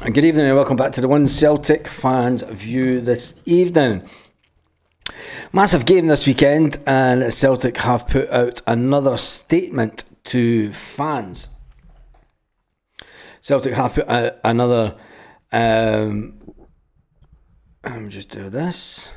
Good evening and welcome back to the One Celtic Fans View this evening. Massive game this weekend, and Celtic have put out another statement to fans. Celtic have put out another... Let me just do this.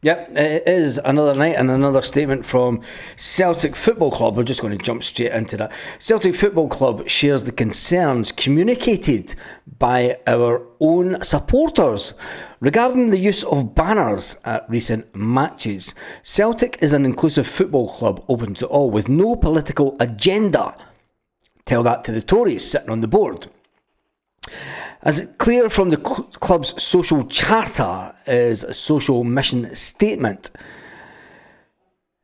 Yep, it is another night and another statement from Celtic Football Club. We're just going to jump straight into that. Celtic Football Club shares the concerns communicated by our own supporters regarding the use of banners at recent matches. Celtic is an inclusive football club open to all with no political agenda. Tell that to the Tories sitting on the board. As it's clear from the club's social charter is a social mission statement,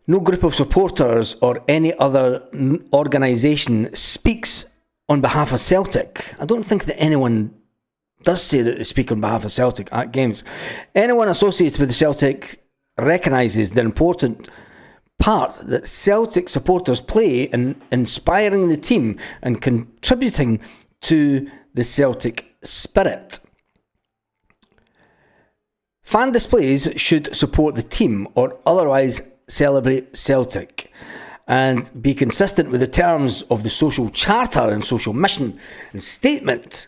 no group of supporters or any other organisation speaks on behalf of Celtic. I don't think that anyone does say that they speak on behalf of Celtic at games. Anyone associated with Celtic recognises the important part that Celtic supporters play in inspiring the team and contributing to the Celtic spirit. Fan displays should support the team or otherwise celebrate Celtic and be consistent with the terms of the social charter and social mission and statement.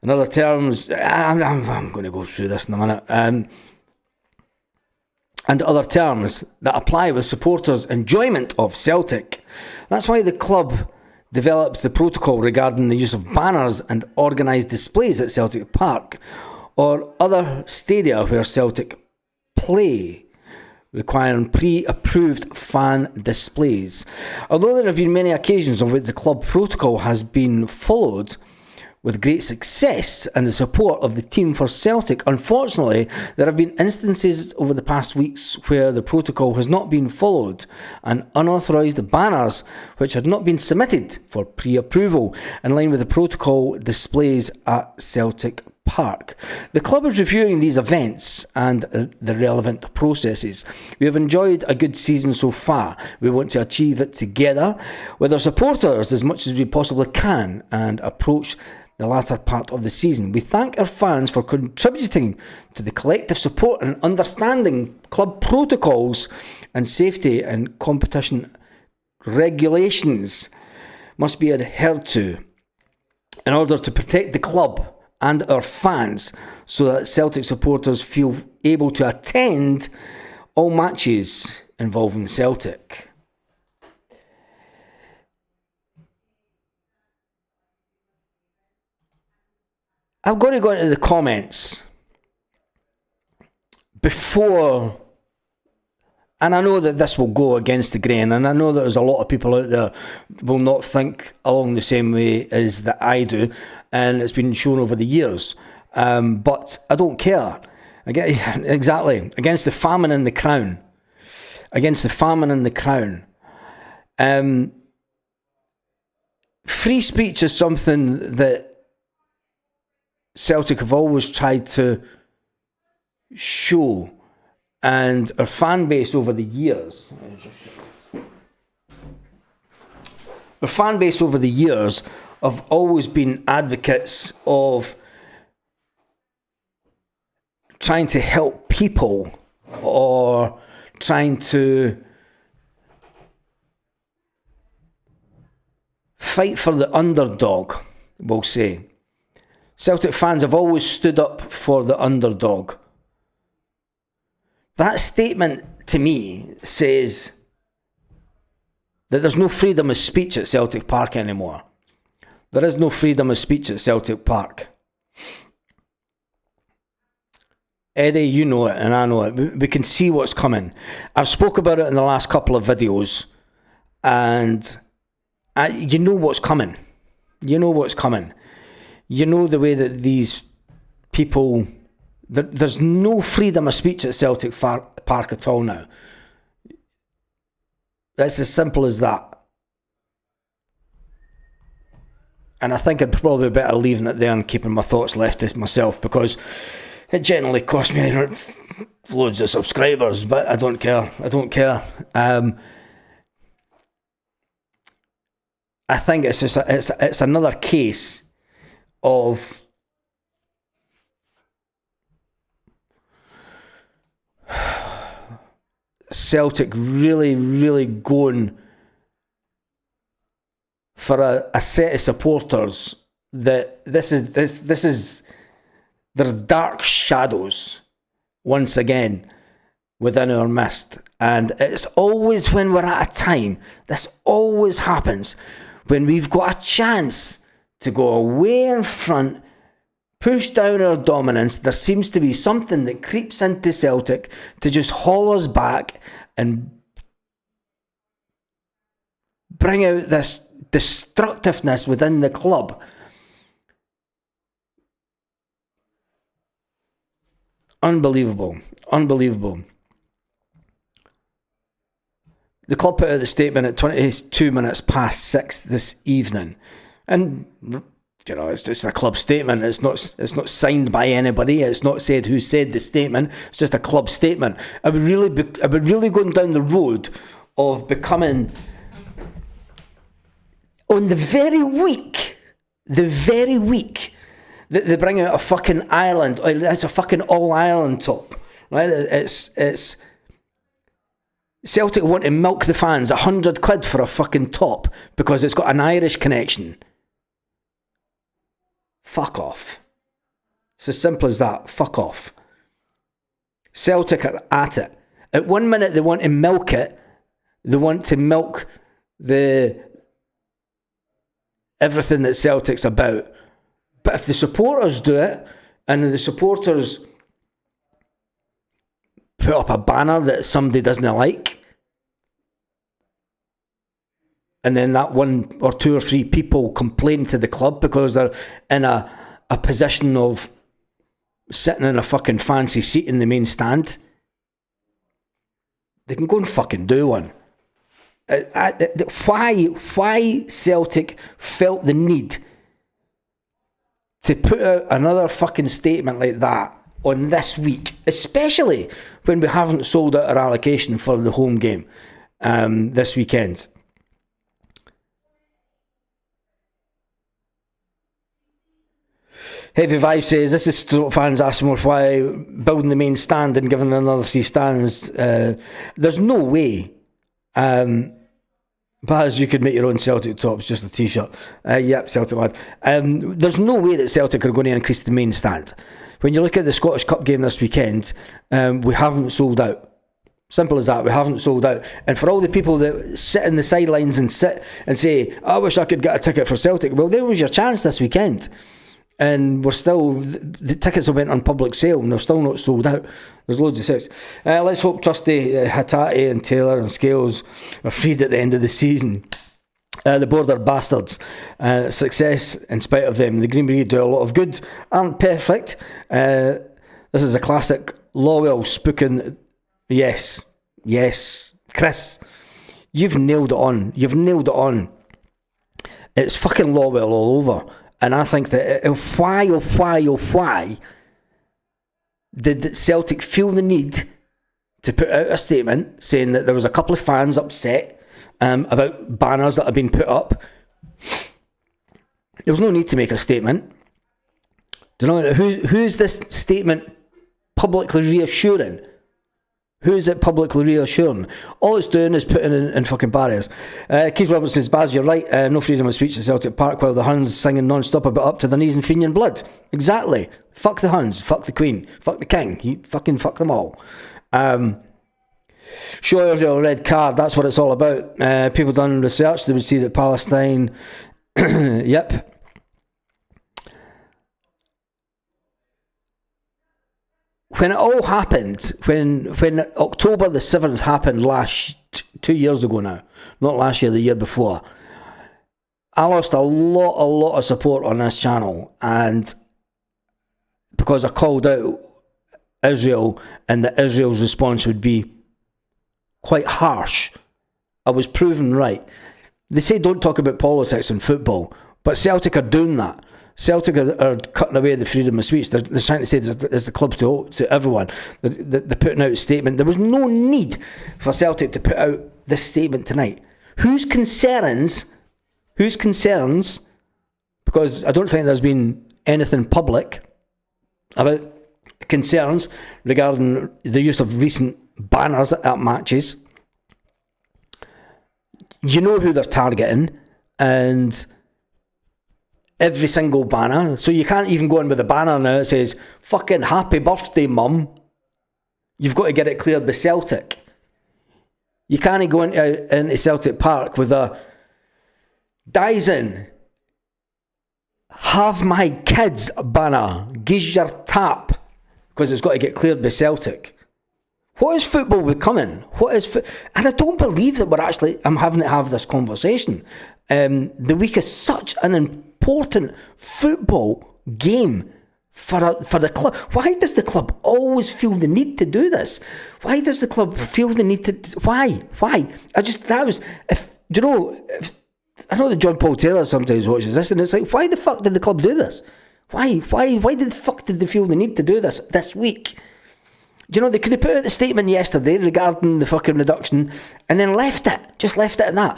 In other terms, I'm going to go through this in a minute. And other terms that apply with supporters' enjoyment of Celtic. That's why the club developed the protocol regarding the use of banners and organised displays at Celtic Park or other stadia where Celtic play, requiring pre-approved fan displays. Although there have been many occasions on which the club protocol has been followed with great success and the support of the team for Celtic, unfortunately, there have been instances over the past weeks where the protocol has not been followed and unauthorised banners which had not been submitted for pre-approval in line with the protocol displays at Celtic Park. The club is reviewing these events and the relevant processes. We have enjoyed a good season so far. We want to achieve it together with our supporters as much as we possibly can and approach the latter part of the season. We thank our fans for contributing to the collective support and understanding club protocols and safety and competition regulations must be adhered to in order to protect the club and our fans so that Celtic supporters feel able to attend all matches involving Celtic. I've got to go into the comments before, and I know that this will go against the grain, and I know that there's a lot of people out there will not think along the same way as that I do, and it's been shown over the years, but I don't care. Exactly, against the famine and the crown. Against the famine and the crown. Free speech is something that Celtic have always tried to show, and our fan base over the years have always been advocates of trying to help people or trying to fight for the underdog, we'll say. Celtic fans have always stood up for the underdog. That statement to me says that there's no freedom of speech at Celtic Park anymore. There is no freedom of speech at Celtic Park. Eddie, you know it and I know it. We can see what's coming. I've spoke about it in the last couple of videos, and you know what's coming. You know what's coming. You know the way that these people... There's no freedom of speech at Celtic Park at all now. It's as simple as that. And I think I'd probably be better leaving it there and keeping my thoughts left to myself, because it generally costs me loads of subscribers, but I don't care. I think it's just it's another case of Celtic really, really going for a set of supporters that this is there's dark shadows once again within our midst. And it's always when we're at a time, this always happens, when we've got a chance to go away in front, push down our dominance, there seems to be something that creeps into Celtic to just haul us back and bring out this destructiveness within the club. Unbelievable. The club put out the statement at 22 minutes past 6 this evening. And, you know, it's just a club statement. It's not signed by anybody. It's not said who said the statement. It's just a club statement. I would really going down the road of becoming, on the very week that they bring out a fucking Ireland, it's a fucking all-Ireland top, right? It's Celtic want to milk the fans £100 for a fucking top because it's got an Irish connection. Fuck off. It's as simple as that. Fuck off. Celtic are at it. At 1 minute they want to milk it. They want to milk everything that Celtic's about. But if the supporters do it, and the supporters put up a banner that somebody doesn't like, and then that one or two or three people complain to the club because they're in a position of sitting in a fucking fancy seat in the main stand, they can go and fucking do one. Why Celtic felt the need to put out another fucking statement like that on this week, especially when we haven't sold out our allocation for the home game this weekend. Heavy Vibe says, this is Stoke fans asking more why building the main stand and giving another 3 stands. There's no way. Baz, you could make your own Celtic tops, just a t-shirt. Yep, Celtic lad. There's no way that Celtic are going to increase the main stand. When you look at the Scottish Cup game this weekend, we haven't sold out. Simple as that, we haven't sold out. And for all the people that sit in the sidelines and sit and say, I wish I could get a ticket for Celtic, well, there was your chance this weekend. And the tickets have went on public sale and they're still not sold out. There's loads of seats. Let's hope Trusty, Hatate and Taylor and Scales are freed at the end of the season. The Border bastards. Success in spite of them. The Green Brigade do a lot of good. Aren't perfect. This is a classic Lawwell spooking. Yes. Chris, you've nailed it on. It's fucking Lawwell all over. And I think that why did Celtic feel the need to put out a statement saying that there was a couple of fans upset about banners that have been put up? There was no need to make a statement. Do you know who's this statement publicly reassuring? Who is it publicly reassuring? All it's doing is putting in fucking barriers. Keith Roberts says, Baz, you're right. No freedom of speech at Celtic Park while the Huns singing non-stop about up to their knees in Fenian blood. Exactly. Fuck the Huns. Fuck the Queen. Fuck the King. Fuck them all. Show your red card. That's what it's all about. People done research. They would see that Palestine... Yep. When it all happened, when October the 7th happened 2 years ago now, not last year, the year before, I lost a lot of support on this channel, and because I called out Israel and that Israel's response would be quite harsh, I was proven right. They say don't talk about politics in football, but Celtic are doing that. Celtic are cutting away the freedom of speech. They're trying to say there's the club to everyone. They're putting out a statement. There was no need for Celtic to put out this statement tonight. Whose concerns, because I don't think there's been anything public about concerns regarding the use of recent banners at matches. You know who they're targeting, and every single banner, so you can't even go in with a banner now that says fucking happy birthday mum. You've got to get it cleared by Celtic. You can't go into Celtic Park with a Dyson, have my kids banner, gives your tap, because it's got to get cleared by Celtic. What is football becoming? And I don't believe that I'm having to have this conversation. The week is such an important football game for the club. Why does the club always feel the need to do this? Why does the club feel the need to? Why? I know that John Paul Taylor sometimes watches this, and it's like, why the fuck did the club do this? Why the fuck did they feel the need to do this week? Do you know, they could have put out the statement yesterday regarding the fucking reduction and then left it at that.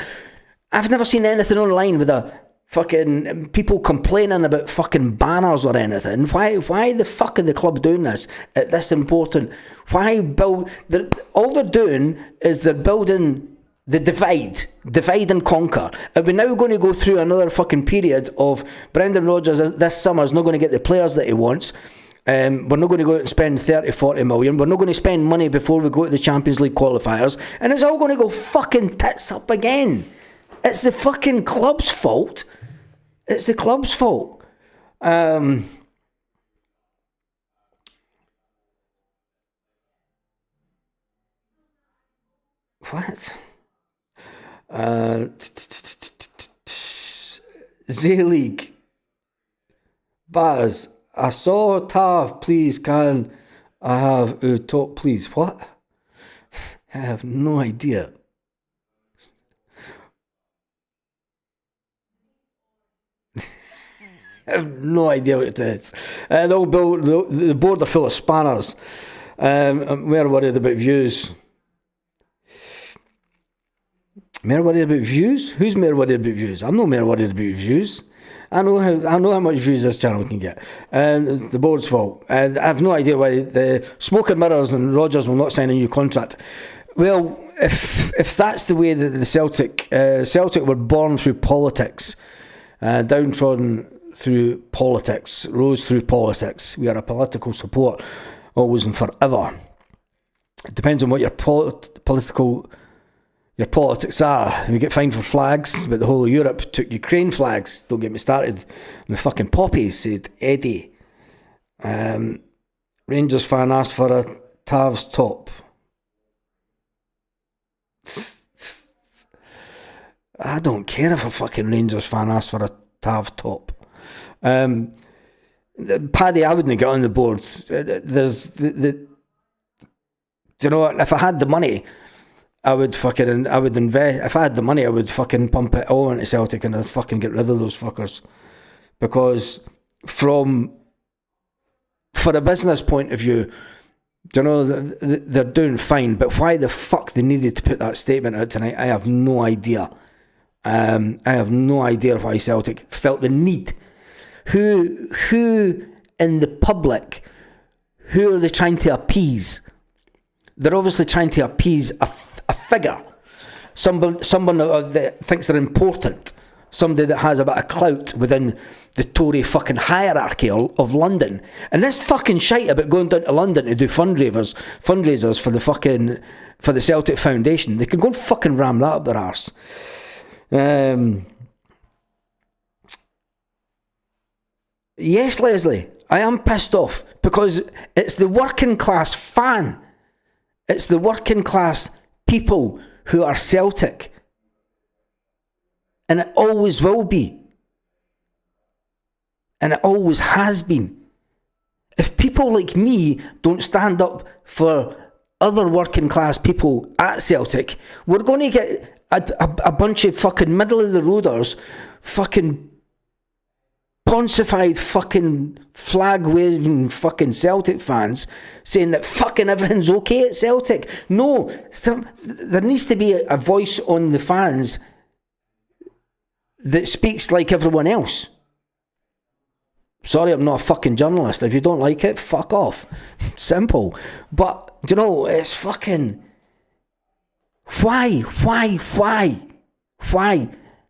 I've never seen anything online with a fucking people complaining about fucking banners or anything. Why the fuck are the club doing this at this important? All they're doing is they're building the divide and conquer. And we're now going to go through another fucking period of Brendan Rodgers this summer is not going to get the players that he wants. We're not going to go out and spend 30-40 million. We're not going to spend money before we go to the Champions League qualifiers. And it's all going to go fucking tits up again. It's the fucking club's fault. It's the club's fault. What? Z-League. Baz. I saw Tav, please, can I have a top, please? What? I have no idea. I have no idea what it is. The board are full of spanners. I'm more worried about views. More worried about views? Who's more worried about views? I'm not more worried about views. I know how much views this channel can get. It's the board's fault. And I have no idea why the smoke and mirrors and Rodgers will not sign a new contract. Well, if that's the way that the Celtic were born through politics, downtrodden through politics, rose through politics. We are a political support, always and forever. It depends on what your politics are. We get fined for flags, but the whole of Europe took Ukraine flags. Don't get me started. And the fucking poppies, said Eddie. Rangers fan asked for a Tav's top. I don't care if a fucking Rangers fan asked for a Tav top. Paddy, I wouldn't get on the board. There's do you know what? If I had the money, I would invest. If I had the money, I would fucking pump it all into Celtic and I'd fucking get rid of those fuckers. Because for a business point of view, you know, they're doing fine. But why the fuck they needed to put that statement out tonight, I have no idea. I have no idea why Celtic felt the need. Who in the public, who are they trying to appease? They're obviously trying to appease a figure, someone that thinks they're important, somebody that has a bit of clout within the Tory fucking hierarchy of London. And this fucking shite about going down to London to do fundraisers for the Celtic Foundation, they can go and fucking ram that up their arse. Yes, Leslie, I am pissed off because it's the working class fan. It's the working class people who are Celtic. And it always will be. And it always has been. If people like me don't stand up for other working class people at Celtic, we're going to get a bunch of fucking middle of the roaders, fucking poncified fucking flag waving fucking Celtic fans saying that fucking everything's okay at Celtic. No, there needs to be a voice on the fans that speaks like everyone else. Sorry, I'm not a fucking journalist. If you don't like it, fuck off. Simple. But, you know, it's fucking... Why?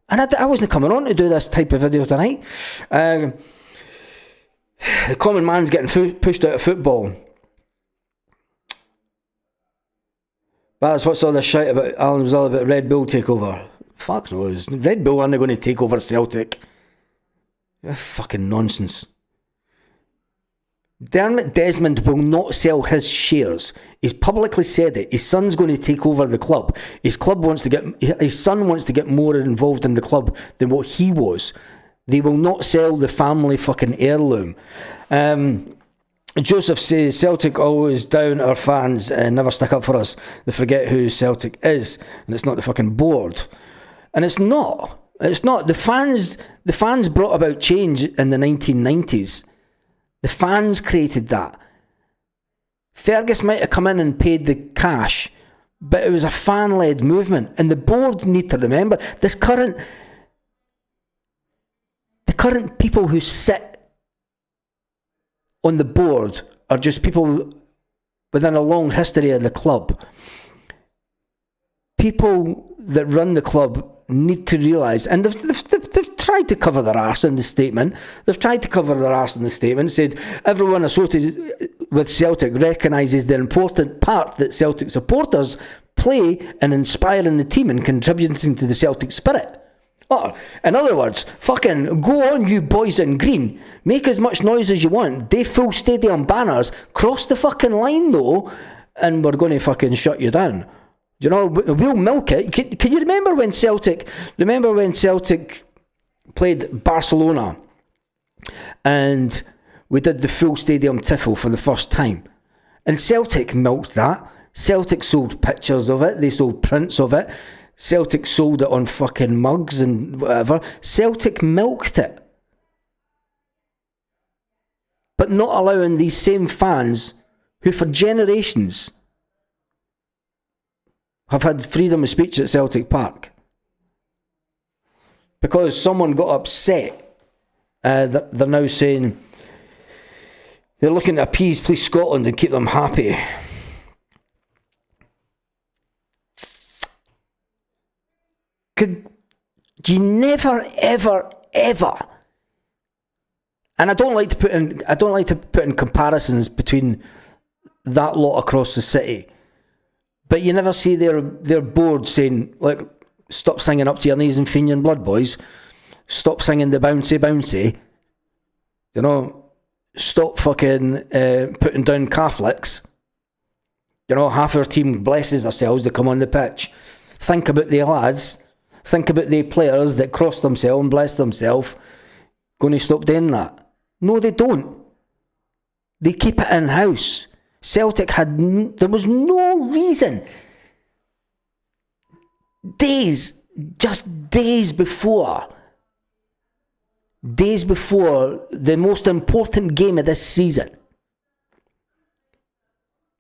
And I wasn't coming on to do this type of video tonight. The common man's getting pushed out of football. That's what's all this shite about. Alan was all about Red Bull takeover. Fuck knows. Red Bull aren't going to take over Celtic. Fucking nonsense. Dermot Desmond will not sell his shares. He's publicly said it. His son's going to take over the club. His son wants to get more involved in the club than what he was. They will not sell the family fucking heirloom. Joseph says Celtic always down our fans and never stick up for us. They forget who Celtic is, and it's not the fucking board. And it's not. It's not. The fans brought about change in the 1990s. The fans created that. Fergus might have come in and paid the cash, but it was a fan-led movement. And the board need to remember the current people who sit on the board are just people within a long history of the club. People that run the club need to realise, and they've tried to cover their arse in the statement. Said everyone associated with Celtic recognises the important part that Celtic supporters play in inspiring the team and contributing to the Celtic spirit. Or, in other words, fucking go on, you boys in green. Make as much noise as you want. Day full stadium banners. Cross the fucking line though, and we're going to fucking shut you down. You know, we'll milk it. Can you remember when Celtic played Barcelona and we did the full stadium tifo for the first time? And Celtic milked that. Celtic sold pictures of it. They sold prints of it. Celtic sold it on fucking mugs and whatever. Celtic milked it. But not allowing these same fans who for generations have had freedom of speech at Celtic Park. Because someone got upset, they're now saying they're looking to appease Police Scotland and keep them happy. Could you never, ever, ever? And I don't like to put in comparisons between that lot across the city. But you never see their board saying, like, stop singing up to your knees in Fenian blood, boys. Stop singing the bouncy bouncy. You know, stop fucking putting down Catholics. You know, half our team blesses themselves to come on the pitch. Think about the lads. Think about the players that cross themselves and bless themselves. Going to stop doing that? No, they don't. They keep it in-house. Celtic there was no reason. Just days before the most important game of this season,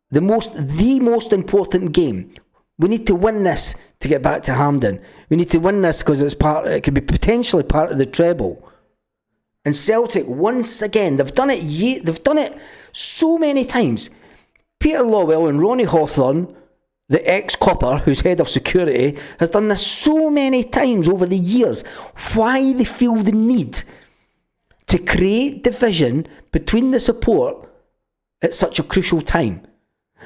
the most important game. We need to win this to get back to Hampden. We need to win this because it could be potentially part of the treble. And Celtic, once again, they've done it so many times. Peter Lawwell and Ronnie Hawthorne, the ex-copper who's head of security, has done this so many times over the years. Why they feel the need to create division between the support at such a crucial time.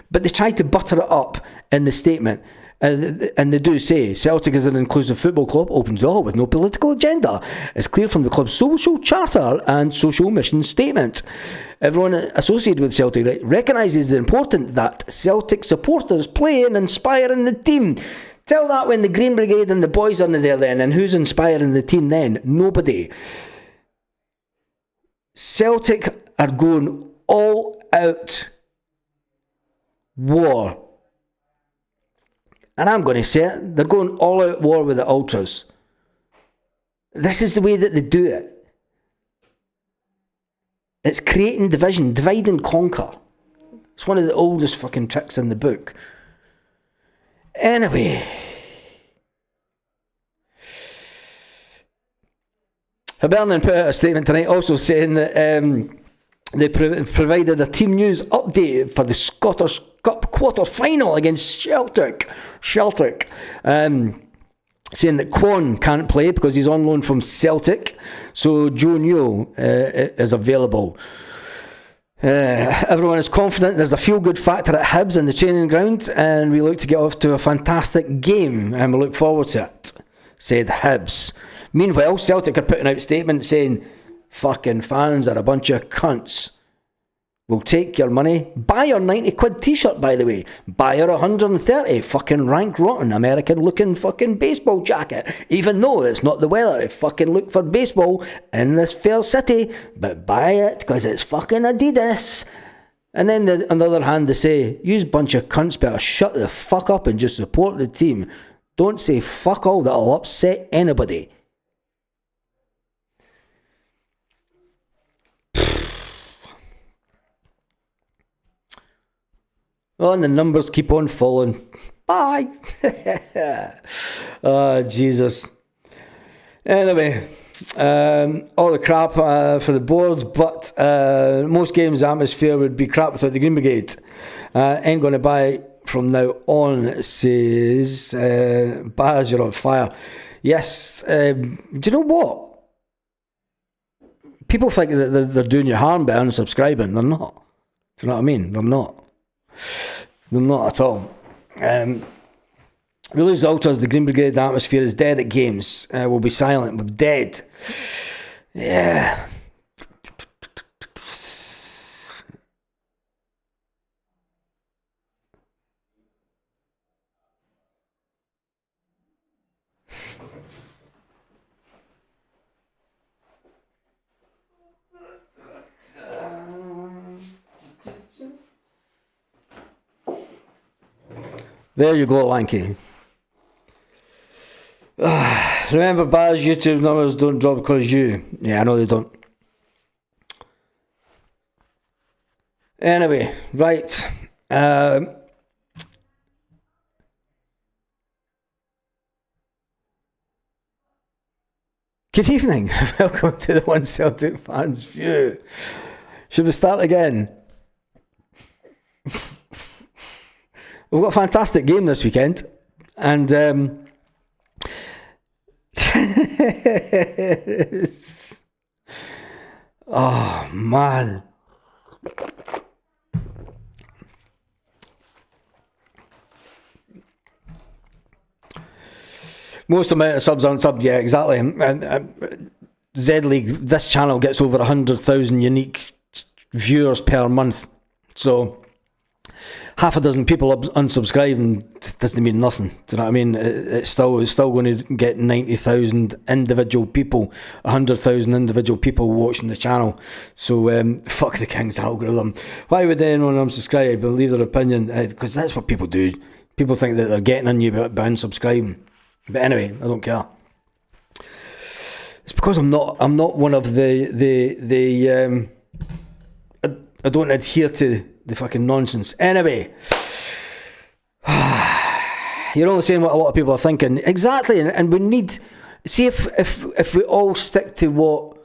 But they try to butter it up in the statement. And they do say, Celtic is an inclusive football club, opens all with no political agenda. It's clear from the club's social charter and social mission statement. Everyone associated with Celtic recognises the importance that Celtic supporters play in inspiring the team. Tell that when the Green Brigade and the boys are there then, and who's inspiring the team then? Nobody. Celtic are going all out war. And I'm going to say it, they're going all out war with the ultras. This is the way that they do it. It's creating division, divide and conquer. It's one of the oldest fucking tricks in the book. Anyway. Hibernian put out a statement tonight also saying that they provided a team news update for the Scottish Cup quarter-final against Celtic. Saying that Kwon can't play because he's on loan from Celtic, so Joe Newell is available. Everyone is confident there's a feel-good factor at Hibs in the training ground, and we look to get off to a fantastic game, and we look forward to it, said Hibs. Meanwhile, Celtic are putting out statements saying, fucking fans are a bunch of cunts. We'll take your money. Buy your 90 quid t-shirt, by the way. Buy your 130 fucking rank rotten American looking fucking baseball jacket. Even though it's not the weather to fucking look for baseball in this fair city. But buy it because it's fucking Adidas. And then on the other hand they say, you bunch of cunts better shut the fuck up and just support the team. Don't say fuck all that'll upset anybody. Well, and the numbers keep on falling. Bye. Oh, Jesus. Anyway, all the crap for the board, but most games' atmosphere would be crap without the Green Brigade. Ain't going to buy from now on, says Baz, you're on fire. Yes, do you know what? People think that they're doing you harm by unsubscribing. They're not. Do you know what I mean? They're not. They're not at all. We lose ultras, the Green Brigade atmosphere is dead at games. We'll be silent, we're dead. Yeah. There you go, Lanky. Remember, Baz, YouTube numbers don't drop because you. Yeah, I know they don't. Anyway, right. Good evening. Welcome to the One Celtic Fans View. Should we start again? We've got a fantastic game this weekend, and oh man, most amount of subs on sub, yeah, exactly. And Z League, this channel gets over 100,000 unique viewers per month, so half a dozen people unsubscribing doesn't mean nothing. Do you know what I mean? It's still going to get 90,000 individual people, 100,000 individual people watching the channel. So fuck the King's algorithm. Why would anyone unsubscribe and leave their opinion? Because that's what people do. People think that they're getting on you by unsubscribing. But anyway, I don't care. It's because I'm not one of the I don't adhere to the fucking nonsense. Anyway, you're only saying what a lot of people are thinking. Exactly, and we need... See, if we all stick to what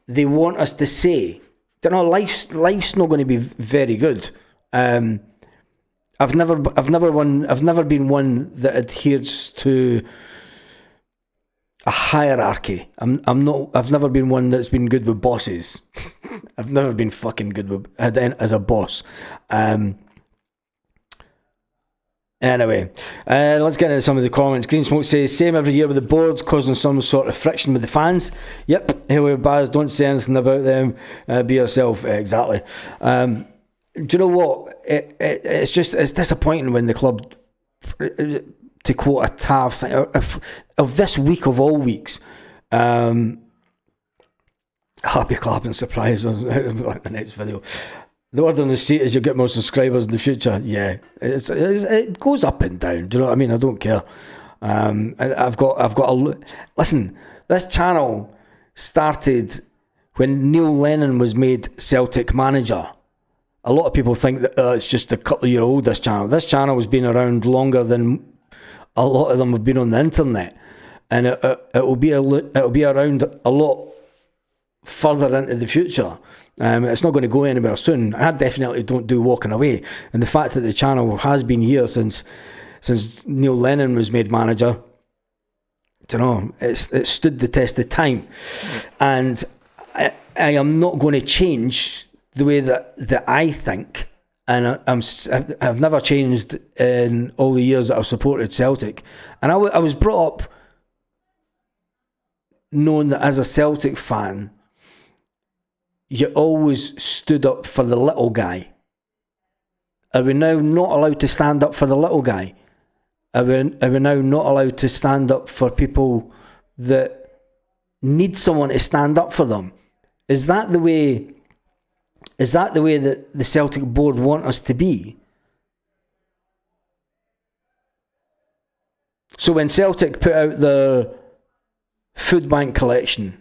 they want us to say, you know, life's not going to be very good. I've never been one that adheres to a hierarchy. I've never been one that's been good with bosses. I've never been fucking good with as a boss. Anyway, let's get into some of the comments. Green Smoke says, same every year with the board, causing some sort of friction with the fans. Yep, here Baz, don't say anything about them, be yourself. Exactly. Do you know what? It's disappointing when the club, to quote a Tav thing, of this week of all weeks, I'll be clapping surprise on the next video. The word on the street is you'll get more subscribers in the future. Yeah, it goes up and down. Do you know what I mean? I don't care. I've got listen. This channel started when Neil Lennon was made Celtic manager. A lot of people think that it's just a couple of year old. This channel has been around longer than a lot of them have been on the internet. and it'll be around a lot further into the future. It's not going to go anywhere soon. I definitely don't do walking away, and the fact that the channel has been here since Neil Lennon was made manager, I don't know, it stood the test of time, and I am not going to change the way that I think, and I've never changed in all the years that I've supported Celtic, and I was brought up knowing that as a Celtic fan, you always stood up for the little guy. Are we now not allowed to stand up for the little guy? Are we now not allowed to stand up for people that need someone to stand up for them? Is that the way that the Celtic board want us to be? So when Celtic put out their food bank collection,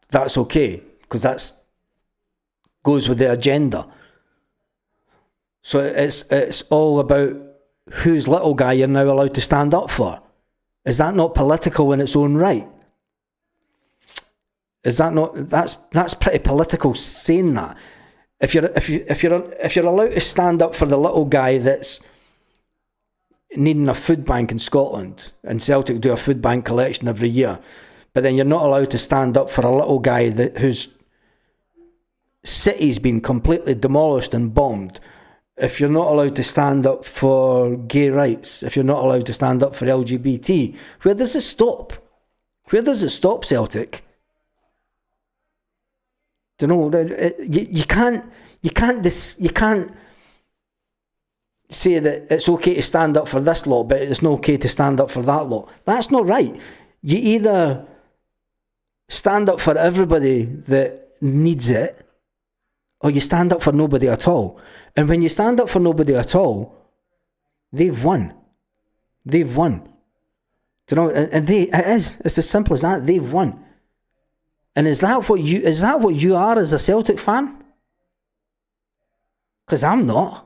that's okay, because that's goes with the agenda. So it's all about whose little guy you're now allowed to stand up for. Is that not political in its own right? Is that not that's pretty political saying that? If you're allowed to stand up for the little guy that's needing a food bank in Scotland, and Celtic do a food bank collection every year, but then you're not allowed to stand up for a little guy whose city's been completely demolished and bombed, if you're not allowed to stand up for gay rights, if you're not allowed to stand up for LGBT, where does it stop? Where does it stop, Celtic? You know, you can't say that it's okay to stand up for this lot, but it's not okay to stand up for that lot. That's not right. You either stand up for everybody that needs it, or you stand up for nobody at all. And when you stand up for nobody at all, they've won. They've won. Do you know? And it's as simple as that. They've won. And is that what you are as a Celtic fan? Because I'm not.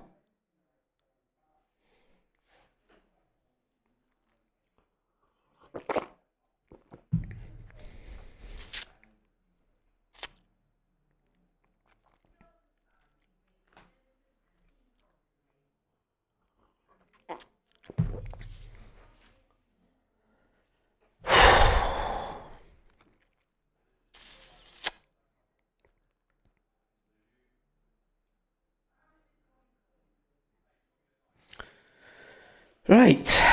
Right.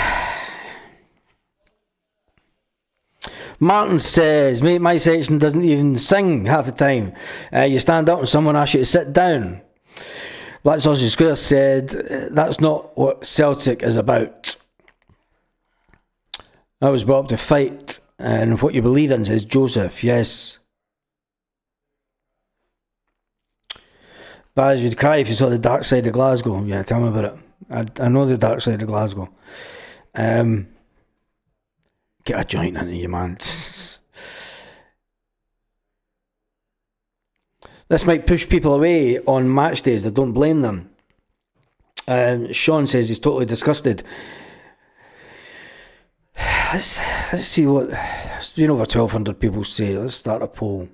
Martin says, mate, my section doesn't even sing half the time. You stand up and someone asks you to sit down. Black Sausage Square said, that's not what Celtic is about. I was brought up to fight and what you believe in, says Joseph. Yes. Baz, you'd cry if you saw the dark side of Glasgow. Yeah, tell me about it. I know the dark side of Glasgow. Get a joint into you, man. This might push people away on match days. I don't blame them. Sean says he's totally disgusted. Let's see what... There's been over 1,200 people say. Let's start a poll.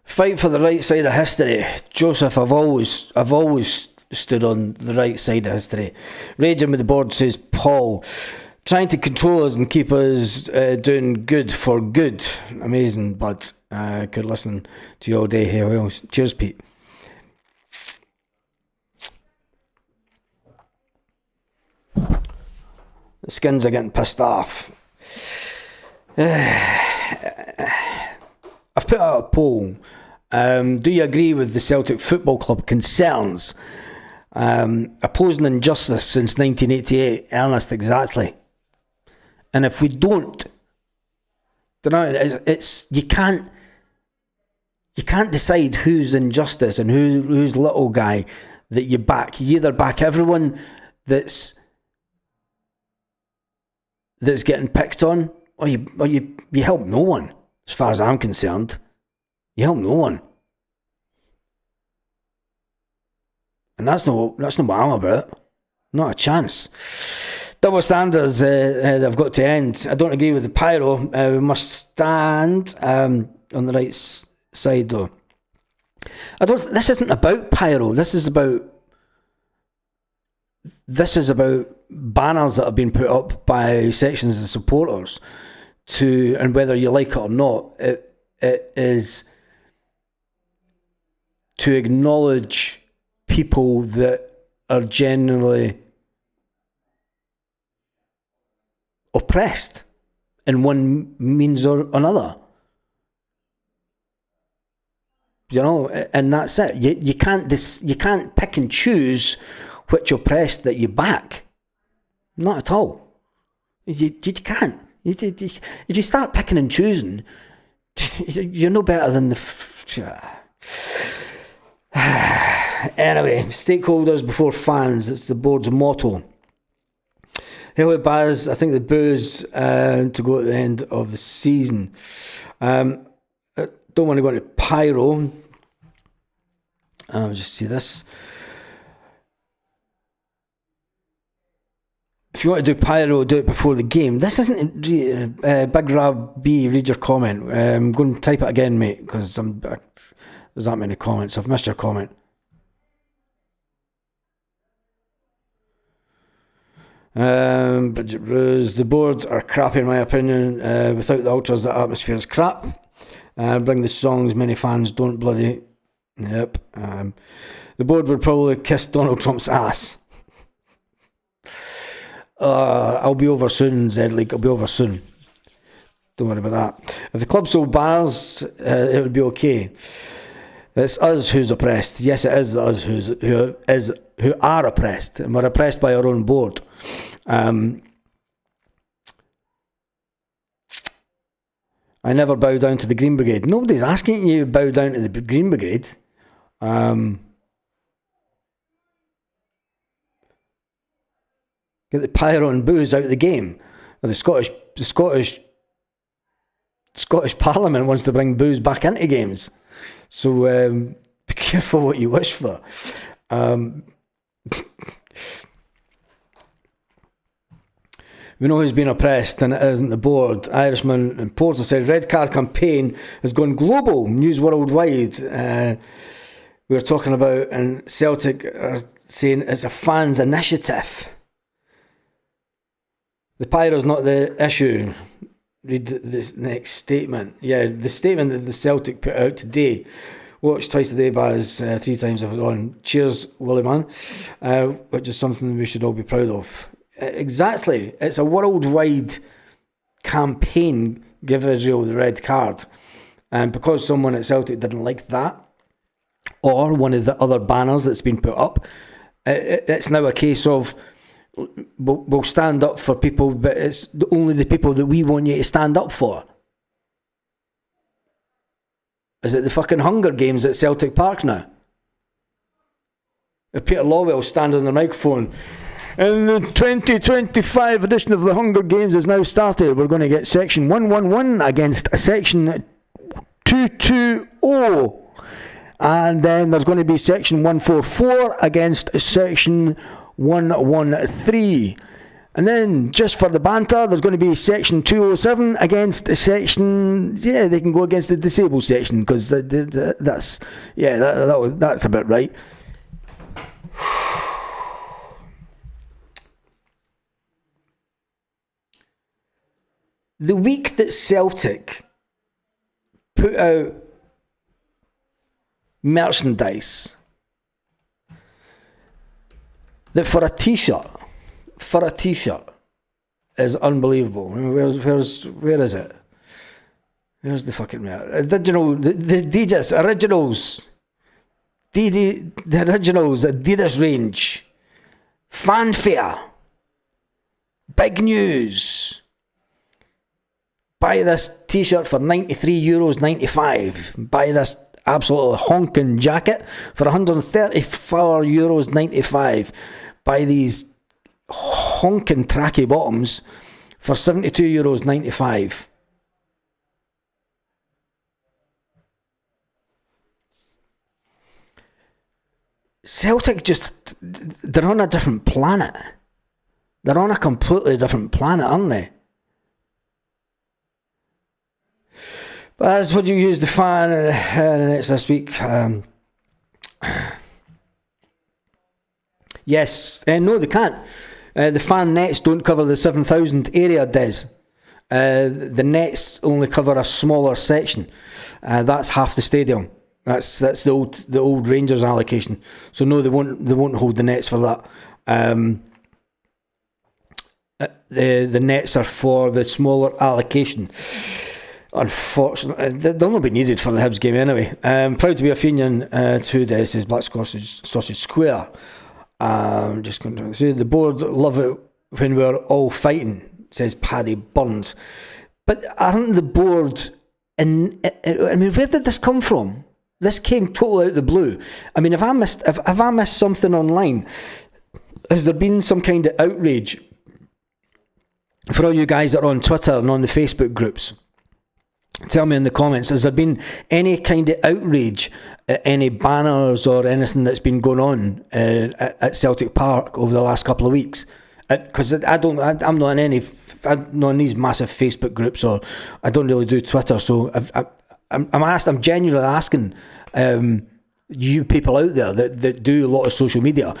Fight for the right side of history. Joseph, I've always stood on the right side of history. Raging with the board, says Paul. Trying to control us and keep us doing good for good. Amazing, but I could listen to you all day here. Well, cheers, Pete. The Skins are getting pissed off. I've put out a poll. Do you agree with the Celtic Football Club concerns opposing injustice since 1988? Ernest, exactly. And if we don't, it's you can't decide who's injustice and who's little guy that you back. You either back everyone that's getting picked on, or you help no one. As far as I'm concerned, you help no one, and that's not what I'm about. Not a chance. Double standards they've got to end. I don't agree with the pyro. We must stand on the right side, though. This isn't about pyro. This is about banners that have been put up by sections of supporters and whether you like it or not, it is to acknowledge people that are generally oppressed in one means or another. And that's it. You can't pick and choose which oppressed that you back. Not at all. You can't. If you start picking and choosing, you're no better than the... Anyway, stakeholders before fans. It's the board's motto. Hello, Baz. I think the boos to go at the end of the season. I don't want to go into pyro. I'll just see this. If you want to do pyro, do it before the game. This isn't Big Rab B. Read your comment. I'm going to type it again, mate, because there's that many comments. I've missed your comment. Bridget Rose. The boards are crappy, in my opinion. Without the ultras, the atmosphere is crap. Bring the songs. Many fans don't bloody. Yep. The board would probably kiss Donald Trump's ass. I'll be over soon, Zedlik. I'll be over soon. Don't worry about that. If the club sold bars, it would be okay. It's us who's oppressed. Yes, it is us who are oppressed, and we're oppressed by our own board. I never bow down to the Green Brigade. Nobody's asking you to bow down to the Green Brigade. Get the pyro and boos out of the game. The Scottish Parliament wants to bring boos back into games. So be careful what you wish for. We know who's been oppressed, and it isn't the board. Irishman and Porter said red card campaign has gone global, news worldwide. We were talking about, and Celtic are saying it's a fans' initiative. The pyro's not the issue. Read this next statement. Yeah, the statement that the Celtic put out today. Watch twice a day, Baz, 3 times I've gone. Cheers, Willie man. Which is something we should all be proud of. Exactly. It's a worldwide campaign, give Israel the red card. And because someone at Celtic didn't like that, or one of the other banners that's been put up, it's now a case of we'll stand up for people, but it's only the people that we want you to stand up for. Is it the fucking Hunger Games at Celtic Park now? If Peter Lawwell stand on the microphone, and the 2025 edition of the Hunger Games has now started. We're going to get section 111 against section 220. And then there's going to be section 144 against section 113. And then, just for the banter, there's going to be section 207 against section... Yeah, they can go against the disabled section, because that's... Yeah, that's about right. The week that Celtic put out merchandise that for a t-shirt, is unbelievable. I mean, where is it? Where's the fucking original? The Adidas originals. The originals Adidas range. Fanfare. Big news. Buy this t-shirt for €93.95. Buy this absolutely honking jacket for €134.95. Buy these honking tracky bottoms for €72.95. Celtic they're on a different planet. They're on a completely different planet, aren't they? But that's what you use the fan nets this week. Yes, no, they can't. The fan nets don't cover the 7,000 area, Des. The nets only cover a smaller section. That's half the stadium. That's the old Rangers allocation. So no, they won't hold the nets for that. The nets are for the smaller allocation. Unfortunately, they'll not be needed for the Hibs game anyway. Proud to be a Fenian too, Des, says Black Sausage Square. Just going to say the board love it when we're all fighting, says Paddy Burns. But aren't the board I mean, where did this come from? This came totally out of the blue. I mean, have I missed something online? Has there been some kind of outrage? For all you guys that are on Twitter and on the Facebook groups, tell me in the comments, has there been any kind of outrage at any banners or anything that's been going on at Celtic Park over the last couple of weeks? Because I'm not in these massive Facebook groups, or I don't really do Twitter, so I'm genuinely asking you people out there that do a lot of social media,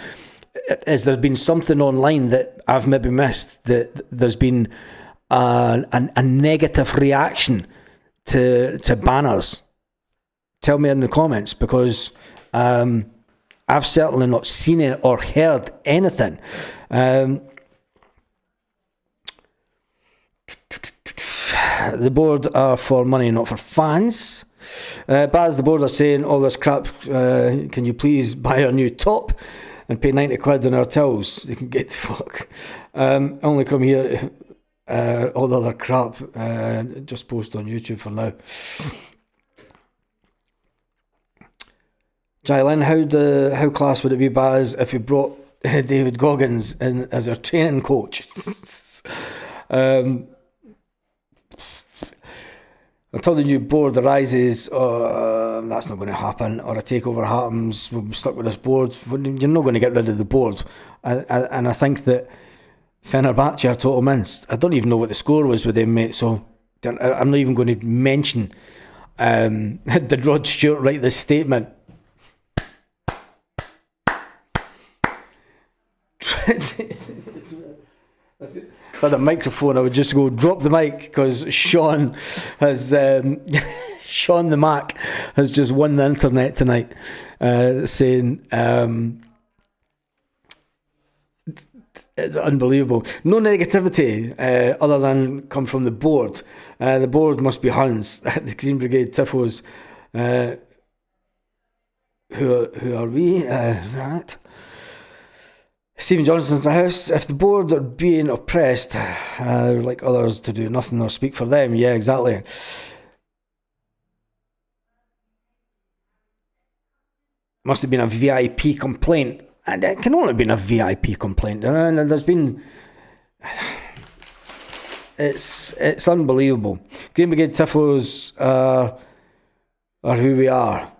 has there been something online that I've maybe missed, that there's been a negative reaction to banners? Tell me in the comments, because I've certainly not seen it or heard anything. The board are for money, not for fans. Baz, the board are saying all this crap. Can you please buy a new top and pay 90 quid on our tills? They can get the fuck. Only come here. All the other crap. Just post on YouTube for now. Jylin, how class would it be, Baz, if you brought David Goggins in as our training coach? Until the new board arises, that's not going to happen, or a takeover happens, we'll be stuck with this board. You're not going to get rid of the board. And I think that Fenerbahce are total minced. I don't even know what the score was with them, mate, so I'm not even going to mention. Did Rod Stewart write this statement? If I had a microphone, I would just go drop the mic, because Sean has Sean the Mac has just won the internet tonight, saying it's unbelievable. No negativity other than come from the board. The board must be Huns. The Green Brigade Tifos. Who are we? Right. Stephen Johnson's the house. If the board are being oppressed, like others to do nothing or speak for them. Yeah, exactly. Must have been a VIP complaint. And it can only have been a VIP complaint. There's been... It's unbelievable. Green Brigade Tifos are who we are.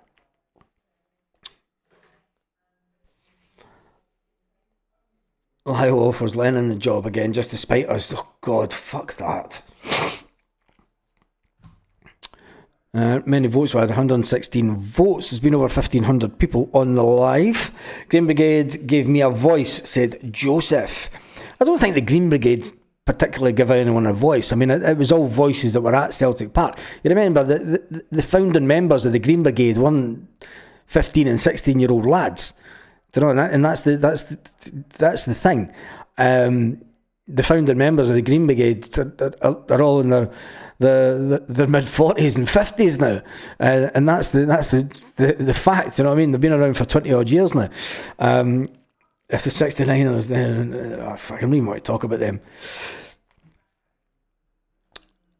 Lyle offers Lennon the job again just to spite us. Oh God, fuck that. Many votes. We had 116 votes. There's been over 1,500 people on the live. Green Brigade gave me a voice, said Joseph. I don't think the Green Brigade particularly give anyone a voice. I mean, it was all voices that were at Celtic Park. You remember the founding members of the Green Brigade weren't 15 and 16-year-old lads. You know, and that's the thing. the founding members of the Green Brigade are all in their mid-40s and 50s now, and that's the fact. You know what I mean? They've been around for 20 odd years now. If the 69ers, then I fucking really want to talk about them.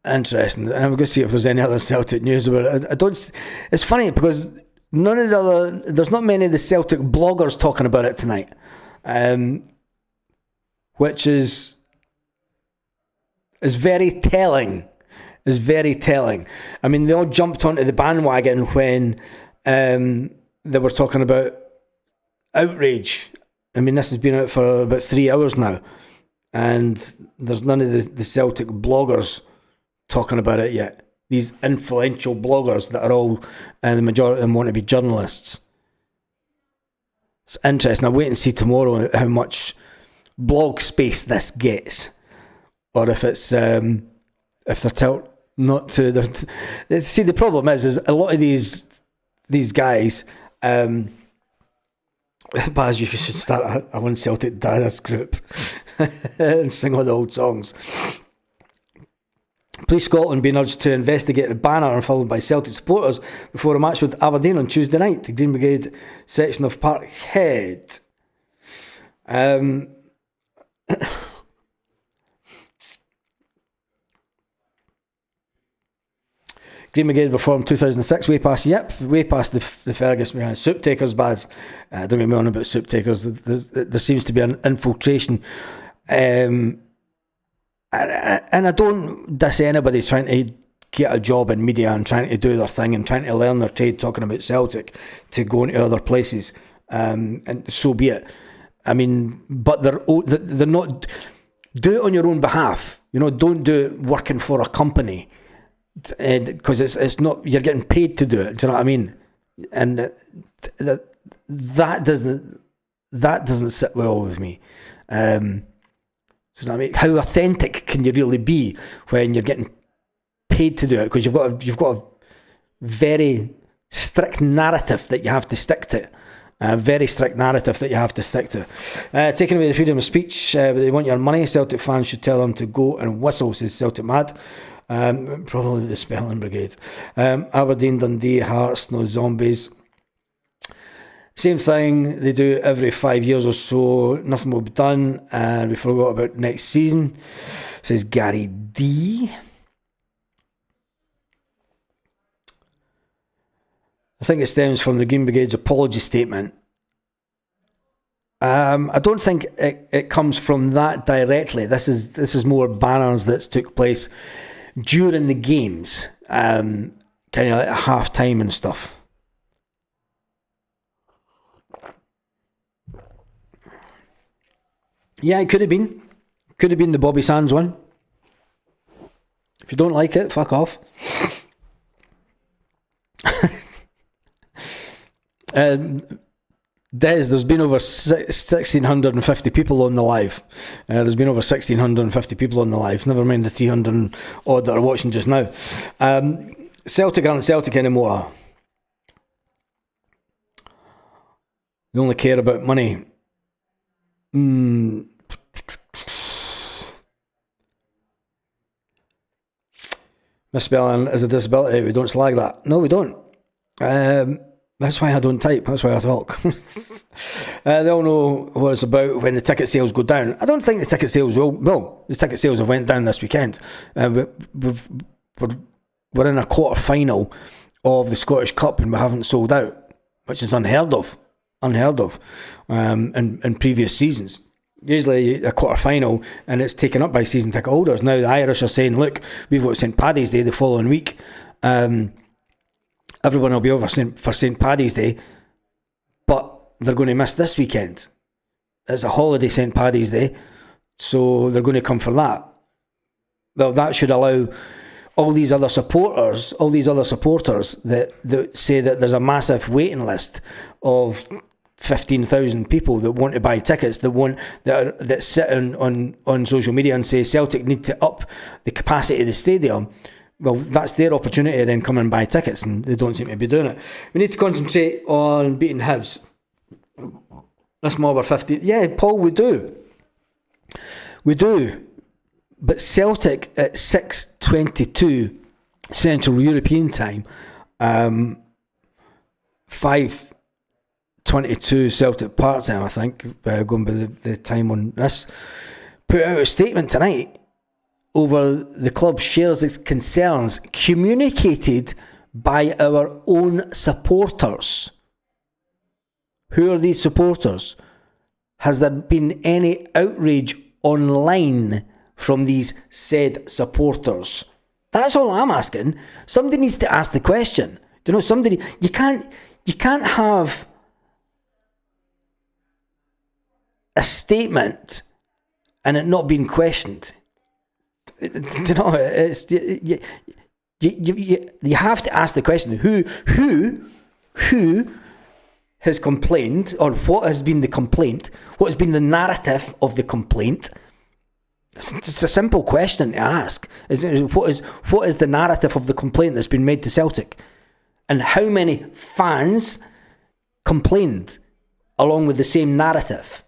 Interesting. And I'm going to see if there's any other Celtic news about it. I don't. It's funny because there's not many of the Celtic bloggers talking about it tonight, which is very telling. Is very telling. I mean, they all jumped onto the bandwagon when they were talking about outrage. I mean, this has been out for about 3 hours now, and there's none of the Celtic bloggers talking about it yet. These influential bloggers that are all, the majority of them want to be journalists. It's interesting. I'll wait and see tomorrow how much blog space this gets, or if it's if they're told not to. See, the problem is a lot of these guys. Baz, you should start a One Celtic Dadas group and sing all the old songs. Police Scotland being urged to investigate a banner unfurled by Celtic supporters before a match with Aberdeen on Tuesday night. The Green Brigade section of Parkhead. Green Brigade were formed 2006, way past the Fergus soup takers bads. Don't get me on about soup takers. There seems to be an infiltration, and I don't diss anybody trying to get a job in media and trying to do their thing and trying to learn their trade talking about Celtic to go into other places, and so be it. I mean, but they're not. Do it on your own behalf. You know, don't do it working for a company. Because it's not, you're getting paid to do it. Do you know what I mean? And that doesn't sit well with me. So you know what I mean? How authentic can you really be when you're getting paid to do it? Because you've got a very strict narrative that you have to stick to. Taking away the freedom of speech, but they want your money. Celtic fans should tell them to go and whistle, says Celtic Mad. Probably the Spelling Brigade. Aberdeen, Dundee, Hearts, no zombies. Same thing they do every 5 years or so. Nothing will be done, and we forgot about next season, says Gary D. I think it stems from the Green Brigade's apology statement. I don't think it comes from that directly. This is more banners that took place during the games, kind of like at half time and stuff. Yeah, it could have been the Bobby Sands one. If you don't like it, fuck off. There's been over 1,650 people on the live. There's been over 1,650 people on the live. Never mind the 300 odd that are watching just now. Celtic aren't Celtic anymore. They only care about money. Misspelling is a disability. We don't slag that. No, we don't. That's why I don't type. That's why I talk. They all know what it's about when the ticket sales go down. I don't think the ticket sales will. Well, the ticket sales have went down this weekend. We're in a quarter final of the Scottish Cup and we haven't sold out, which is unheard of. In previous seasons. Usually a quarter final and it's taken up by season ticket holders. Now the Irish are saying, look, we've got St Paddy's Day the following week. Everyone will be over for St Paddy's Day, but they're going to miss this weekend. It's a holiday, St Paddy's Day, so they're going to come for that. Well, that should allow all these other supporters that say that there's a massive waiting list of 15,000 people that want to buy tickets, that sit on social media and say Celtic need to up the capacity of the stadium. Well, that's their opportunity to then come and buy tickets, and they don't seem to be doing it. We need to concentrate on beating Hibs. This mob are 50. Yeah, Paul, we do. We do. But Celtic at 6:22 Central European Time, 5:22 Celtic Park time, I think, going by the time on this, put out a statement tonight over the club shares its concerns communicated by our own supporters. Who are these supporters? Has there been any outrage online from these said supporters? That's all I'm asking. Somebody needs to ask the question. You know, somebody, you can't have a statement and it not being questioned. You know, it's you have to ask the question: who has complained, or what has been the complaint? What has been the narrative of the complaint? It's a simple question to ask. What is the narrative of the complaint that's been made to Celtic? And how many fans complained along with the same narrative?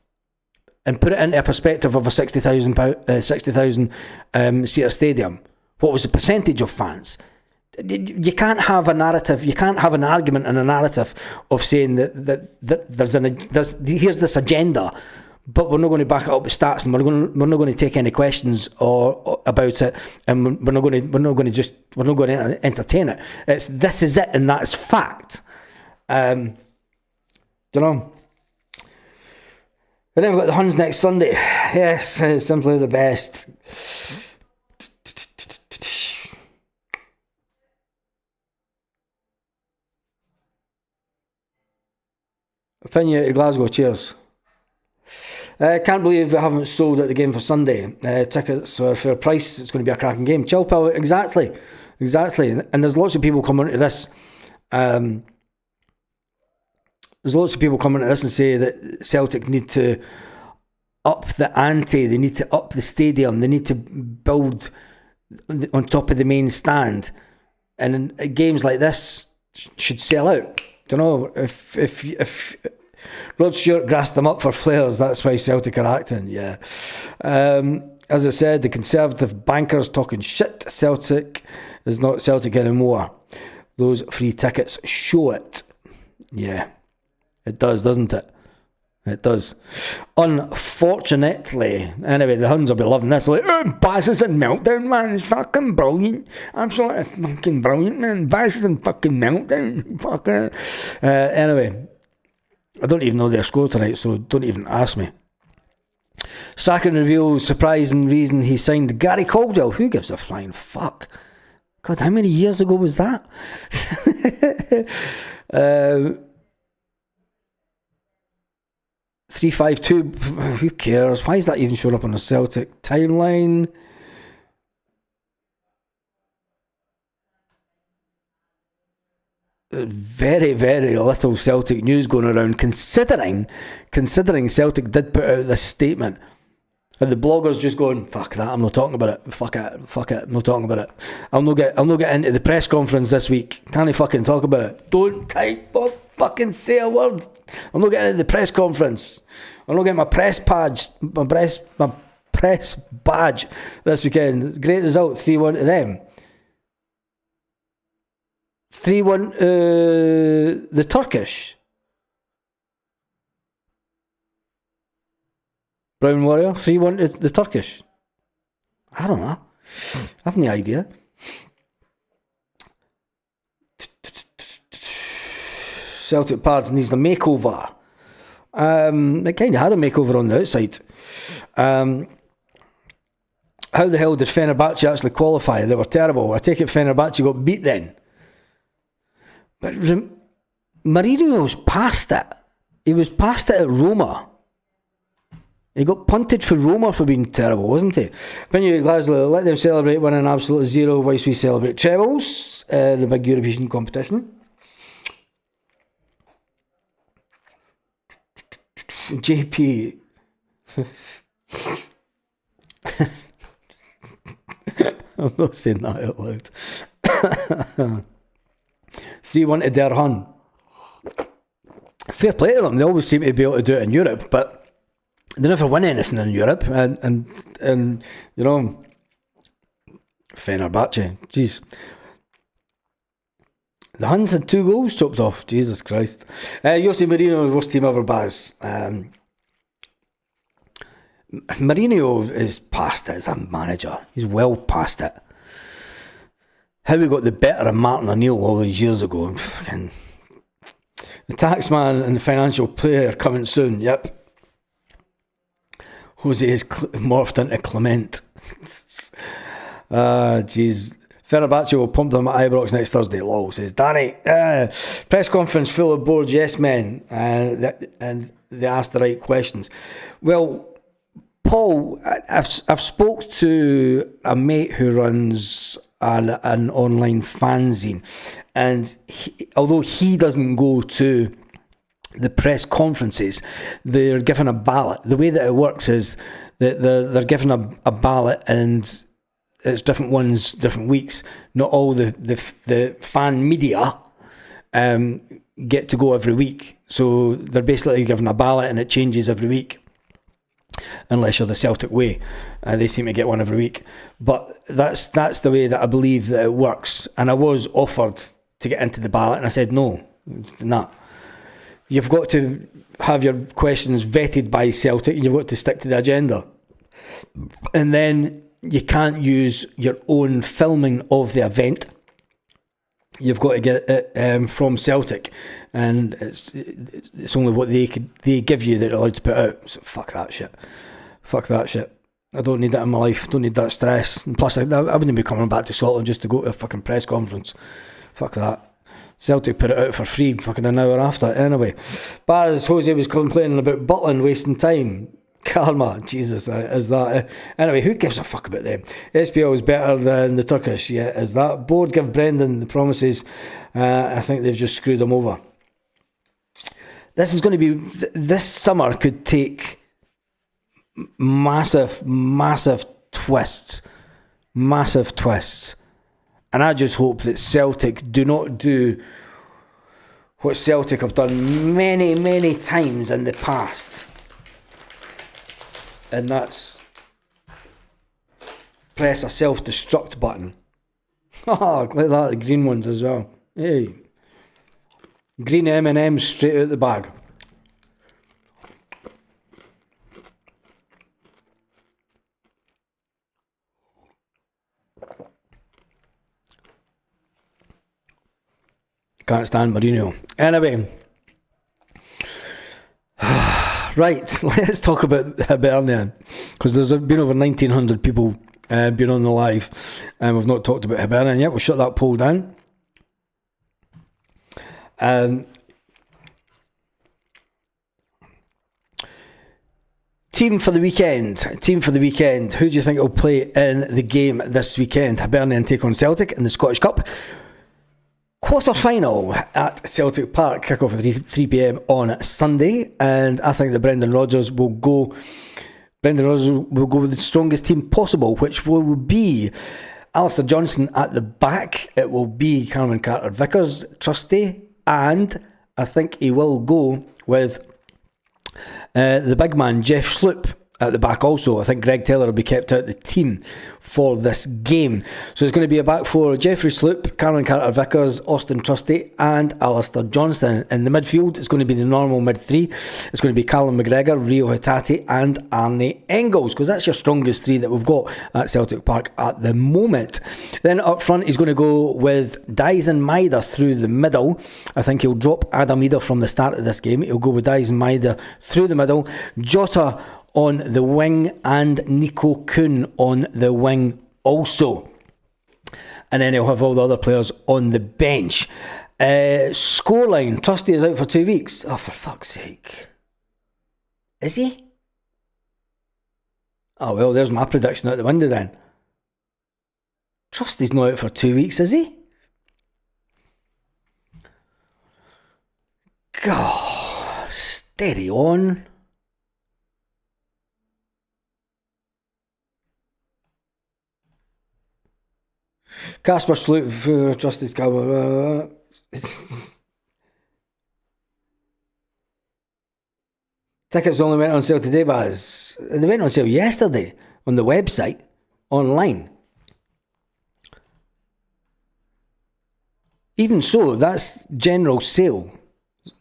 And put it into a perspective of a 60,000 seater stadium. What was the percentage of fans? You can't have a narrative. You can't have an argument and a narrative of saying that here's this agenda, but we're not going to back it up with stats, and we're not going to take any questions or about it, and we're not going to entertain it. This is it, and that's fact. You know. And then we've got the Huns next Sunday. Yes, it's simply the best. Opinion to Glasgow, cheers. Can't believe we haven't sold out the game for Sunday. Tickets are fair price. It's going to be a cracking game. Chill pill, exactly. And there's lots of people coming into this. There's lots of people coming to this and say that Celtic need to up the ante, they need to up the stadium, they need to build on top of the main stand. And in games like this should sell out. Don't know, if Rod Stewart grassed them up for flares, that's why Celtic are acting, yeah. As I said, the conservative bankers talking shit. Celtic is not Celtic anymore. Those free tickets show it. Yeah. It does, doesn't it? It does. Unfortunately, anyway, the Huns will be loving this. Like, Basses and Meltdown, man. It's fucking brilliant. Absolutely fucking brilliant, man. Basses and fucking Meltdown. Fucking. Anyway, I don't even know their score tonight, so don't even ask me. Strachan reveals surprising reason he signed Gary Caldwell. Who gives a flying fuck? God, how many years ago was that? 352, who cares? Why is that even showing up on the Celtic timeline? Very, very little Celtic news going around, considering Celtic did put out this statement. And the bloggers just going, fuck that, I'm not talking about it. Fuck it, I'm not talking about it. I'll not get into the press conference this week. Can't fucking talk about it. Don't type up, fucking say a word. I'm not getting into the press conference. I'm not getting my press badge, my press badge this weekend. Great result, 3-1 to them. 3-1 the Turkish. Brown Warrior, 3-1 to the Turkish. I don't know. I have no idea. Celtic Pards needs a makeover. It kind of had a makeover on the outside. How the hell did Fenerbahce actually qualify? They were terrible. I take it Fenerbahce got beat then. But Mourinho was past it. He was past it at Roma. He got punted for Roma for being terrible, wasn't he? Opinion Glasgow, let them celebrate winning absolutely zero whilst we celebrate trebles, the big European competition. JP. I'm not saying that out loud. 3-1 to Derhan. Fair play to them. They always seem to be able to do it in Europe, but they never win anything in Europe, and you know, Fenerbahce, jeez. The Huns had 2 goals chopped off. Jesus Christ. Jose Mourinho, worst team ever, Baz. Mourinho is past it as a manager. He's well past it. How we got the better of Martin O'Neill all these years ago. Fucking, the taxman and the financial player coming soon. Yep. Jose is morphed into Clement. Jeez. Fenerbahce will pump them at Ibrox next Thursday. Lol, says Danny. Press conference full of bored yes men, and they asked the right questions. Well, Paul, I've spoke to a mate who runs an online fanzine, and although he doesn't go to the press conferences, they're given a ballot. The way that it works is that they're given a ballot, and it's different ones, different weeks. Not all the fan media get to go every week. So they're basically given a ballot and it changes every week. Unless you're the Celtic way. They seem to get one every week. But that's the way that I believe that it works. And I was offered to get into the ballot and I said no, it's not. You've got to have your questions vetted by Celtic and you've got to stick to the agenda. And then you can't use your own filming of the event. You've got to get it from Celtic, and it's only what they give you that they're allowed to put out. So fuck that shit. I don't need that in my life. Don't need that stress. And plus, I wouldn't be coming back to Scotland just to go to a fucking press conference. Fuck that. Celtic put it out for free fucking an hour after. Anyway, Baz Jose was complaining about Butland wasting time. Karma, Jesus, is that? Anyway, who gives a fuck about them? SPL is better than the Turkish, yeah, is that? Board give Brendan the promises. I think they've just screwed him over. This is going to be, this summer could take massive twists. And I just hope that Celtic do not do what Celtic have done many times in the past. And that's press a self-destruct button. Oh, like that, the green ones as well. Hey. Green M&M's straight out the bag. Can't stand Mourinho. Anyway. Right, let's talk about Hibernian, because there's been over 1,900 people been on the live, and we've not talked about Hibernian yet. We'll shut that poll down. Team for the weekend. Who do you think will play in the game this weekend? Hibernian take on Celtic in the Scottish Cup. Quarter-final at Celtic Park, kick-off at 3 p.m. on Sunday, and I think that Brendan Rodgers will go with the strongest team possible, which will be Alistair Johnston at the back. It will be Cameron Carter-Vickers, Trusty, and I think he will go with the big man, Jeff Sloop, at the back also. I think Greg Taylor will be kept out of the team for this game. So it's going to be a back four: Jeffrey Sloop, Cameron Carter-Vickers, Austin Trusty and Alistair Johnston. In the midfield, it's going to be the normal mid three. It's going to be Callum McGregor, Rio Hatate and Arnie Engels, because that's your strongest three that we've got at Celtic Park at the moment. Then up front, he's going to go with Dyson Maida through the middle. I think he'll drop Adam Eder from the start of this game. He'll go with Dyson Maida through the middle, Jota on the wing and Nico Kuhn on the wing also. And then he'll have all the other players on the bench. Scoreline, Trusty is out for 2 weeks. Oh, for fuck's sake. Is he? Oh, well, there's my prediction out the window then. Trusty's not out for 2 weeks, is he? God, steady on. Casper Sloot for Trusty's cover. Tickets only went on sale today, but they went on sale yesterday on the website, online. Even so, that's general sale.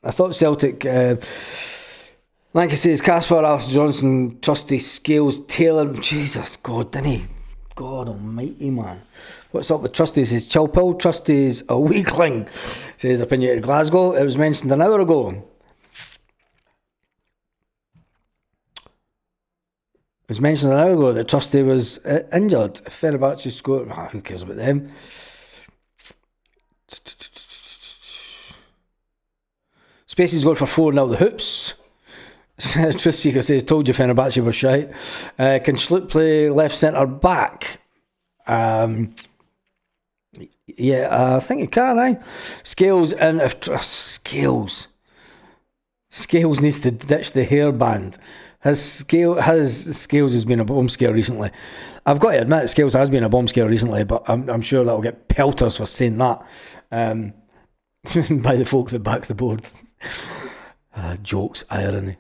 I thought Celtic, like I says, Casper, Alice Johnson, Trusty, Scales, Taylor. Jesus, God, didn't he? God almighty, man. What's up with Trusty? Says Chilpill. Trusty's a weakling. Says opinion at Glasgow. It was mentioned an hour ago. It was mentioned an hour ago that Trusty was injured. Fenerbahce scored. Who cares about them? Spacey's going for 4-0 the Hoops. Truth Seeker says, told you Fenerbahce were shite. Can Schlupp play left centre back? Yeah, I think he can, eh? Scales, and if Scales needs to ditch the hairband. Scales has been a bomb scare recently. I've got to admit, Scales has been a bomb scare recently, but I'm sure that'll get pelters for saying that by the folk that back the board. Jokes, irony.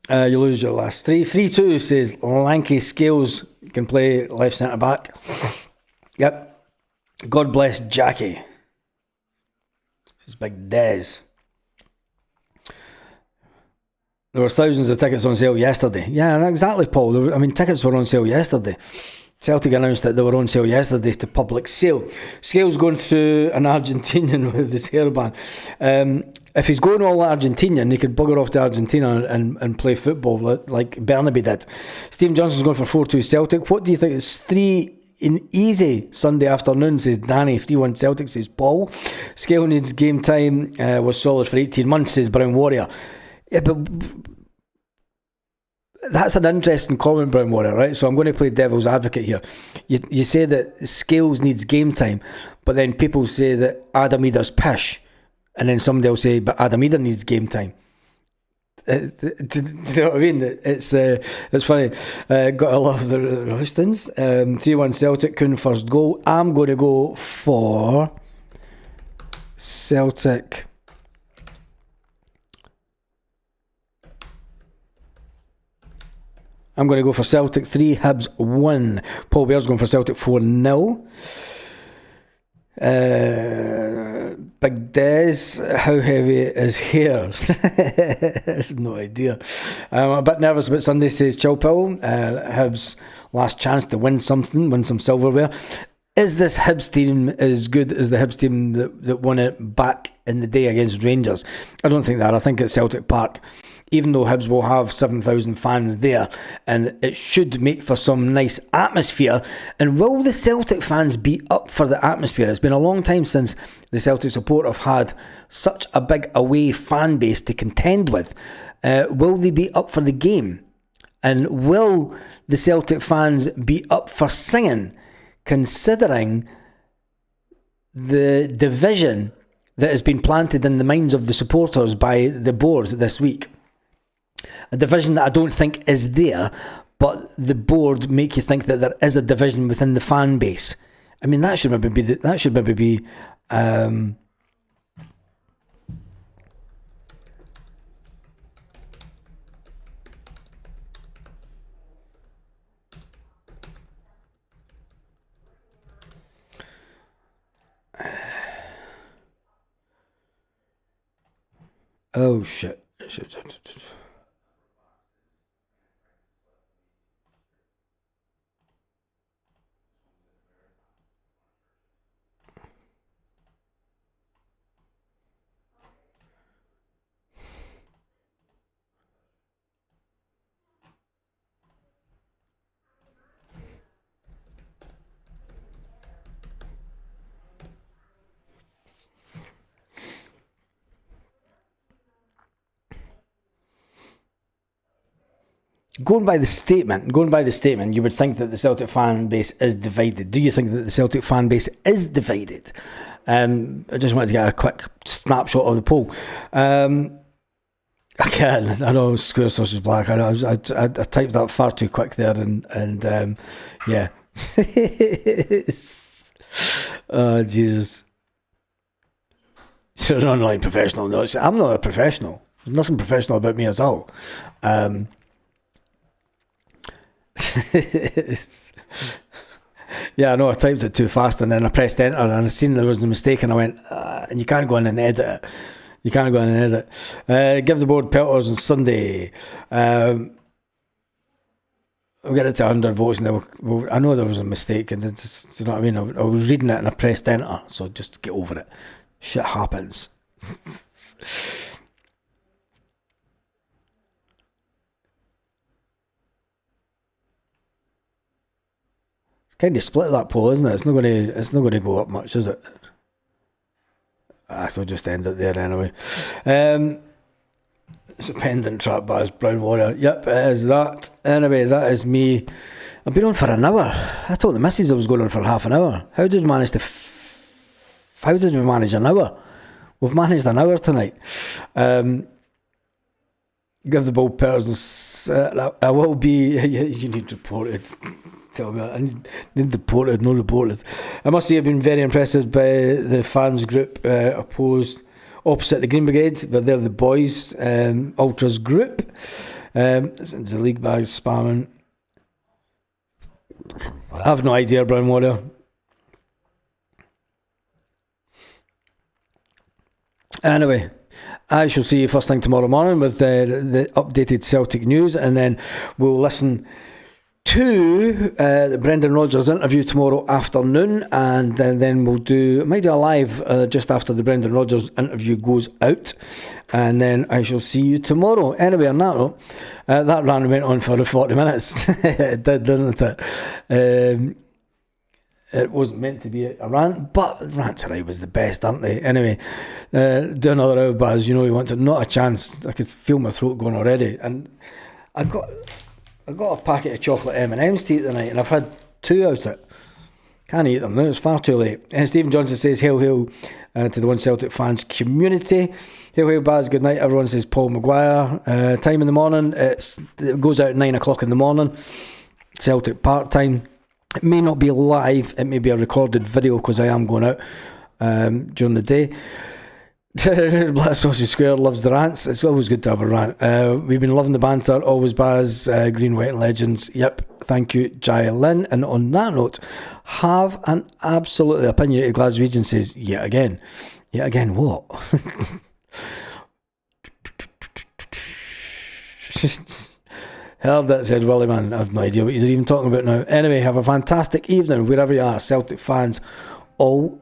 You lose your last three. 3-2 says lanky Scales can play left centre back. Yep. God bless Jackie. This is Big Des. There were thousands of tickets on sale yesterday. Yeah, exactly, Paul. Tickets were on sale yesterday. Celtic announced that they were on sale yesterday to public sale. Scales going through an Argentinian with his hairband. If he's going all Argentinian, he could bugger off to Argentina and play football like Bernabe did. Stephen Johnson's going for 4-2 Celtic. What do you think? It's 3 in easy Sunday afternoon, says Danny. 3-1 Celtic, says Paul. Scale needs game time. Was solid for 18 months, says Brown Warrior. Yeah, but that's an interesting comment, Brown Warrior, right? So I'm going to play devil's advocate here. You say that Scales needs game time, but then people say that Adam Eder's pish, and then somebody will say, but Adam Eder needs game time. Do you know what I mean? It's funny. Got to love the Roostons. 3-1 Celtic, Kuhn first goal. I'm going to go for Celtic. I'm going to go for Celtic 3, Hibs 1. Paul Bear's going for Celtic 4-0. Big Des, how heavy is hair? No idea. I'm a bit nervous about Sunday, says Chilpill. Hibs last chance to win some silverware. Is this Hibs team as good as the Hibs team that won it back in the day against Rangers? I don't think that. I think at Celtic Park, even though Hibs will have 7,000 fans there, and it should make for some nice atmosphere. And will the Celtic fans be up for the atmosphere? It's been a long time since the Celtic support have had such a big away fan base to contend with. Will they be up for the game? And will the Celtic fans be up for singing, considering the division that has been planted in the minds of the supporters by the board this week? A division that I don't think is there, but the board make you think that there is a division within the fan base. I mean, that should maybe be. Oh shit. Going by the statement, you would think that the Celtic fan base is divided. Do you think that the Celtic fan base is divided? I just wanted to get a quick snapshot of the poll. Again, I know Square Sausage Black. I know I typed that far too quick there, and yeah. Oh Jesus. You're an online professional. No, I'm not a professional. There's nothing professional about me at all. Yeah, I know, I typed it too fast and then I pressed enter and I seen there was a mistake and I went, and you can't go in and edit it. You can't go in and edit. Give the board pelters on Sunday. We'll get it to 100 votes now. I know there was a mistake, and it's, you know what I mean? I was reading it and I pressed enter, so just get over it. Shit happens. Kind of split that poll, isn't it? It's not going to go up much, is it? So just end it there anyway. It's a pendant trap by Brown Warrior. Yep, it is that. Anyway, that is me. I've been on for an hour. I told the missus I was going on for half an hour. How did we manage how did we manage an hour? We've managed an hour tonight. Give the ball pairs. I will be. You need reported. Tell me, I need reported, no reported. I must say, I've been very impressed by the fans group opposite the Green Brigade. They're the boys ultras group. It's the league bags spamming. I have no idea, Brown Warrior. Anyway, I shall see you first thing tomorrow morning with the updated Celtic news, and then we'll listen to the Brendan Rodgers interview tomorrow afternoon, and then we'll might do a live just after the Brendan Rodgers interview goes out, and then I shall see you tomorrow. Anyway, on that note, that rant went on for 40 minutes. It did, didn't it? It wasn't meant to be a rant, but rants are always the best, aren't they? Anyway, do another hour, Baz. You know you want it. Not a chance. I could feel my throat going already, and I got a packet of chocolate M&M's to eat tonight, and I've had 2 out of it. Can't eat them now, it's far too late. And Stephen Johnson says, hail, hail to the One Celtic fans community. Hail, hail, Baz, good night. Everyone says Paul Maguire. Time in the morning, it goes out at 9 o'clock in the morning. Celtic Park time. It may not be live, it may be a recorded video because I am going out during the day. Black Sausage Square loves the rants. It's always good to have a rant. We've been loving the banter. Always Baz, Green, White and Legends. Yep, thank you, Jai Lynn. And on that note, have an absolutely opinionated Glaswegian says, yet again. Yet again what? Heard that, said Willie, man. I have no idea what he's even talking about now. Anyway, have a fantastic evening wherever you are, Celtic fans all